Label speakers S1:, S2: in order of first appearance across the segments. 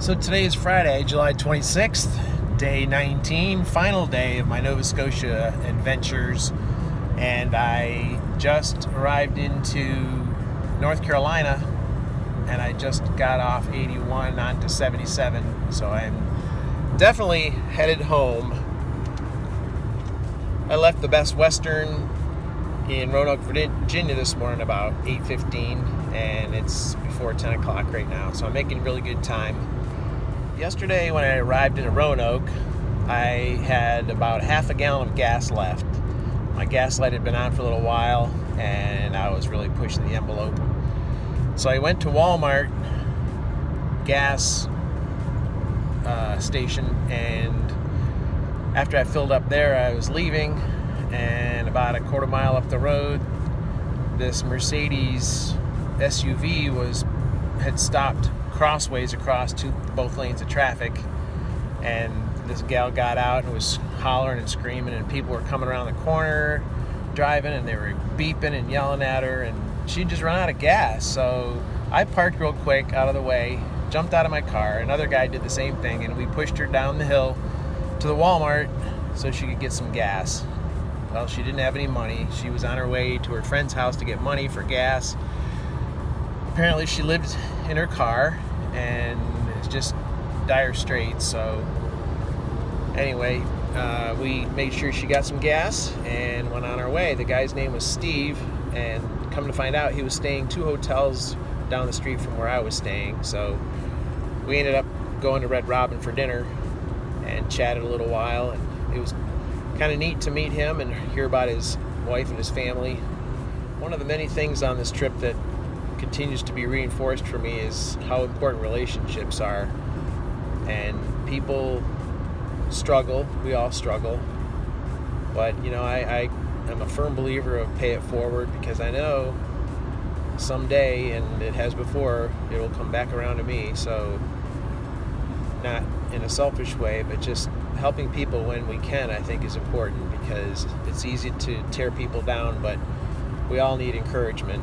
S1: So today is Friday, July 26th, day 19, final day of my Nova Scotia adventures, and I just arrived into North Carolina, and I just got off 81 onto 77, so I'm definitely headed home. I left the Best Western in Roanoke, Virginia this morning about 8:15, and it's before 10 o'clock right now, so I'm making really good time. Yesterday when I arrived in Roanoke, I had about half a gallon of gas left. My gas light had been on for a little while, and I was really pushing the envelope. So I went to Walmart gas station, and after I filled up there, I was leaving, and about a quarter mile up the road, this Mercedes SUV had stopped crossways across both lanes of traffic, and this gal got out and was hollering and screaming, and people were coming around the corner driving, and they were beeping and yelling at her, and she just ran out of gas. So I parked real quick out of the way, jumped out of my car. Another guy did the same thing, and we pushed her down the hill to the Walmart so she could get some gas. Well, she didn't have any money. She was on her way to her friend's house to get money for gas. Apparently she lived in her car, and it's just dire straits. So anyway, we made sure she got some gas and went on our way. The guy's name was Steve, and come to find out, he was staying 2 hotels down the street from where I was staying. So we ended up going to Red Robin for dinner and chatted a little while, and it was kind of neat to meet him and hear about his wife and his family. One of the many things on this trip that continues to be reinforced for me is how important relationships are. And people struggle, we all struggle, but I am a firm believer of pay it forward, because I know someday, and it has before, it will come back around to me. So not in a selfish way, but just helping people when we can, I think, is important, because it's easy to tear people down, but we all need encouragement.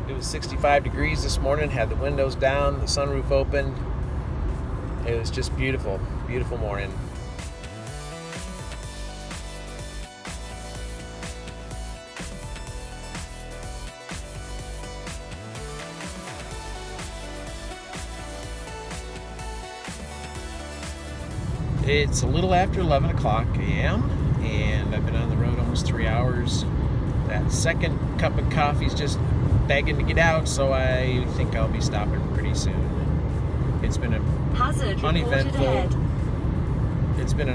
S1: It was 65 degrees this morning, had the windows down, the sunroof open. It was just beautiful, beautiful morning. It's a little after 11 o'clock a.m. and I've been on the road almost 3 hours. That second cup of coffee is just begging to get out, so I think I'll be stopping pretty soon. It's been an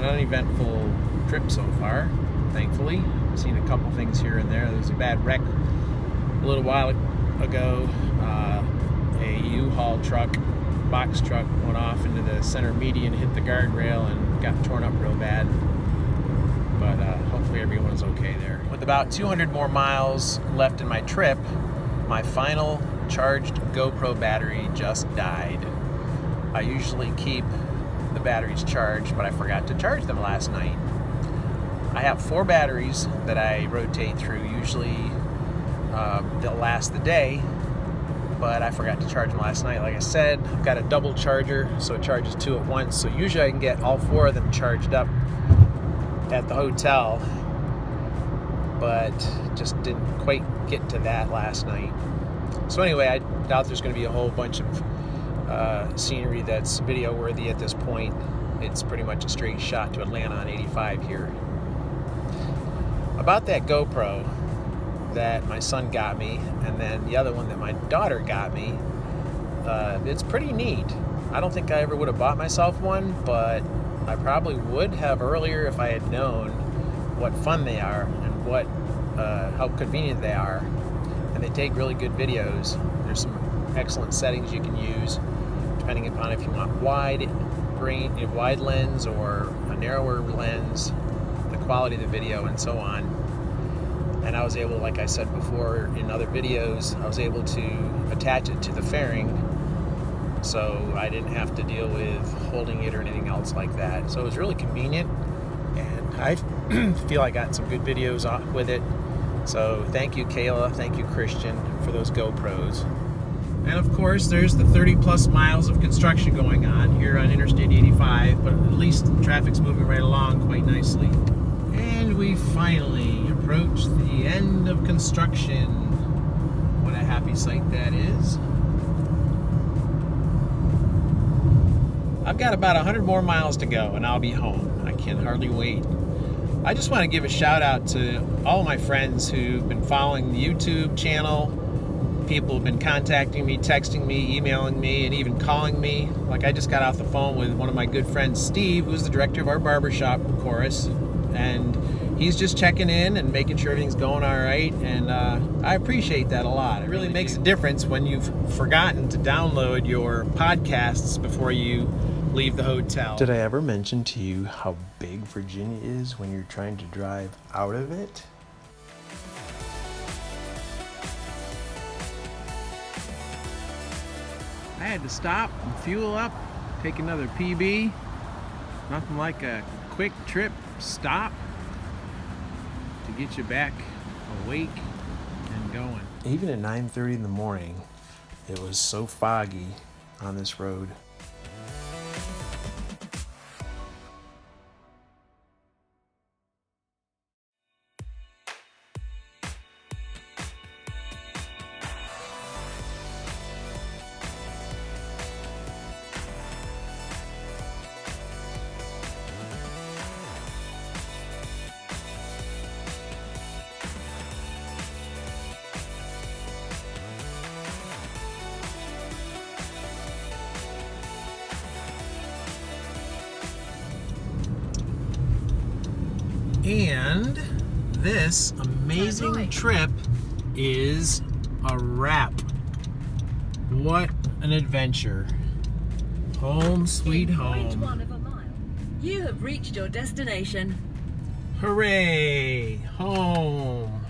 S1: uneventful trip so far, thankfully. I've seen a couple things here and there. There was a bad wreck a little while ago. A U-Haul truck, box truck, went off into the center median, hit the guardrail, and got torn up real bad. But hopefully everyone's okay there. With about 200 more miles left in my trip, my final charged GoPro battery just died. I usually keep the batteries charged, but I forgot to charge them last night. I have 4 batteries that I rotate through. Usually they'll last the day, but I forgot to charge them last night. Like I said, I've got a double charger, so it charges 2 at once. So usually I can get all 4 of them charged up at the hotel, but just didn't quite get to that last night. So anyway, I doubt there's going to be a whole bunch of scenery that's video worthy at this point. It's pretty much a straight shot to Atlanta on 85 here. About that GoPro that my son got me, and then the other one that my daughter got me, it's pretty neat. I don't think I ever would have bought myself one, but I probably would have earlier if I had known what fun they are and how convenient they are. And they take really good videos. There's some excellent settings you can use depending upon if you want wide lens or a narrower lens, the quality of the video, and so on. And I was able, like I said before in other videos, I was able to attach it to the fairing, so I didn't have to deal with holding it or anything else like that. So it was really convenient, and I feel I got some good videos with it. So thank you, Kayla, thank you, Christian, for those GoPros. And of course, there's the 30 plus miles of construction going on here on Interstate 85, but at least the traffic's moving right along quite nicely. And we finally approach the end of construction. What a happy sight that is. I've got about 100 more miles to go and I'll be home. I can hardly wait. I just want to give a shout out to all my friends who've been following the YouTube channel. People have been contacting me, texting me, emailing me, and even calling me. Like, I just got off the phone with one of my good friends, Steve, who's the director of our barbershop chorus, and he's just checking in and making sure everything's going all right, and I appreciate that a lot. It really makes a difference when you've forgotten to download your podcasts before you leave the hotel. Did I ever mention to you how big Virginia is when you're trying to drive out of it? I had to stop and fuel up, take another PB. Nothing like a quick trip stop to get you back awake and going. Even at 9:30 in the morning, it was so foggy on this road. And this amazing trip is a wrap. What an adventure. Home sweet home.
S2: You have reached your destination.
S1: Hooray! Home.